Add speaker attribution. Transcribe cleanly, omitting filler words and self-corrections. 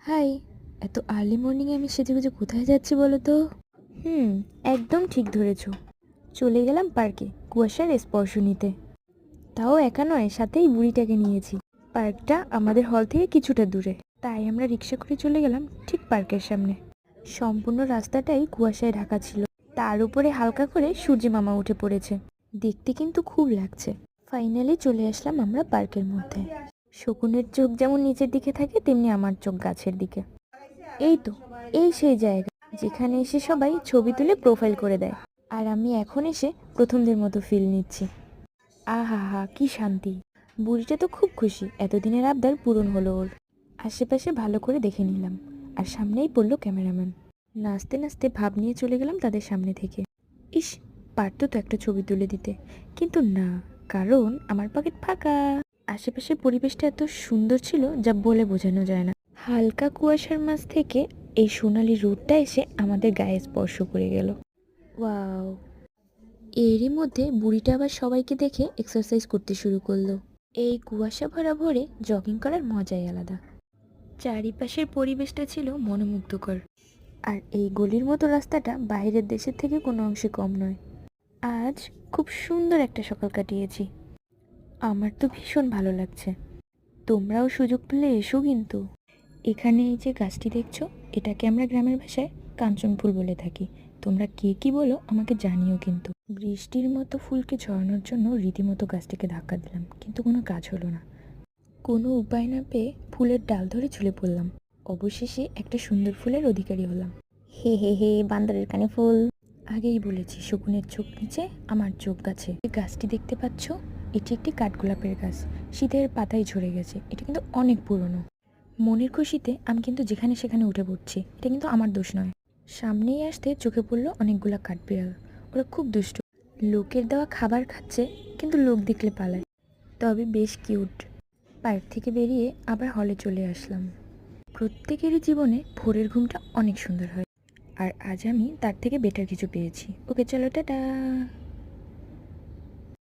Speaker 1: High. এত early মর্নিংয়ে আমি সেজেগুজে কোথায় যাচ্ছি বলো তো? একদম ঠিক ধরেছো। চলে গেলাম পার্কে কুয়াশার স্পর্শ নিতে। তাও একা নয়, সাথেই বুড়িটাকে নিয়েছি। পার্কটা আমাদের হল থেকে কিছুটা দূরে, তাই আমরা রিক্সা করে চলে গেলাম ঠিক পার্কের সামনে। সম্পূর্ণ রাস্তাটাই কুয়াশায় ঢাকা ছিল, তার উপরে হালকা করে সূর্য মামা উঠে পড়েছে। দেখতে কিন্তু খুব লাগছে। ফাইনালি চলে আসলাম আমরা পার্কের মধ্যে। শকুনের চোখ যেমন নিচের দিকে থাকে, তেমনি আমার চোখ গাছের দিকে। এই তো, এই সেই জায়গা যেখানে এসে সবাই ছবি তুলে প্রোফাইল করে দেয়, আর আমি এখন এসে প্রথমদের মতো ফিল নিচ্ছি। আহা হা, কি শান্তি! বুড়িটা তো খুব খুশি, এতদিনের আবদার পূরণ হলো ওর। আশেপাশে ভালো করে দেখে নিলাম, আর সামনেই পড়লো ক্যামেরাম্যান। নাচতে নাচতে ভাব নিয়ে চলে গেলাম তাদের সামনে থেকে। ইস, পারতো তো একটা ছবি তুলে দিতে, কিন্তু না, কারণ আমার পকেট ফাঁকা। আশেপাশের পরিবেশটা এত সুন্দর ছিল যা বলে বোঝানো যায় না। হালকা কুয়াশার মাঝ থেকে এই সোনালি রোদটা এসে আমাদের গায়ে স্পর্শ করে গেল। ওয়াও! এরই মধ্যে বুড়িটা আবার সবাইকে দেখে এক্সারসাইজ করতে শুরু করলো। এই কুয়াশা ভরা ভোরে জগিং করার মজাই আলাদা। চারিপাশের পরিবেশটা ছিল মনোমুগ্ধকর, আর এই গলির মতো রাস্তাটা বাইরের দেশের থেকে কোনো অংশে কম নয়। আজ খুব সুন্দর একটা সকাল কাটিয়েছি। আমার তো ভীষণ ভালো লাগছে। তোমরাও সুযোগ পেলে এসো কিন্তু। এখানে এই যে গাছটি দেখছো, এটাকে আমরা গ্রামের ভাষায় কাঞ্চন ফুল বলে থাকি। তোমরা কে কি বলো আমাকে জানিও কিন্তু। বৃষ্টির মতো ফুলকে ঝরানোর জন্য রীতিমতো গাছটিকে ধাক্কা দিলাম, কিন্তু কোনো কাজ হলো না। কোনো উপায় না পেয়ে ফুলের ডাল ধরে ঝুলে পড়লাম। অবশেষে একটা সুন্দর ফুলের অধিকারী হলাম। হে হে হে, বান্দরের কানে ফুল। আগেই বলেছি, শকুনের চোখ নিচে, আমার চোখ গাছে। এই গাছটি দেখতে পাচ্ছ, এটি একটি কাঠগোলাপের গাছ। শীতের পাতায় ঝরে গেছে, এটা কিন্তু অনেক পুরনো। মনের খুশিতে আমি কিন্তু যেখানে সেখানে উঠে পড়ছি, এটা কিন্তু আমার দোষ নয়। সামনেই আসতে চোখে পড়লো অনেকগুলা কাঠবিড়াল। ওরা খুব দুষ্ট, লোকের দেওয়া খাবার খাচ্ছে, কিন্তু লোক দেখলে পালায়। তবে বেশ কিউট। পার্ক থেকে বেরিয়ে আবার হলে চলে আসলাম। প্রত্যেকেরই জীবনে ভোরের ঘুমটা অনেক সুন্দর হয়, আর আজ আমি তার থেকে বেটার কিছু পেয়েছি। ওকে, চলো, টাটা।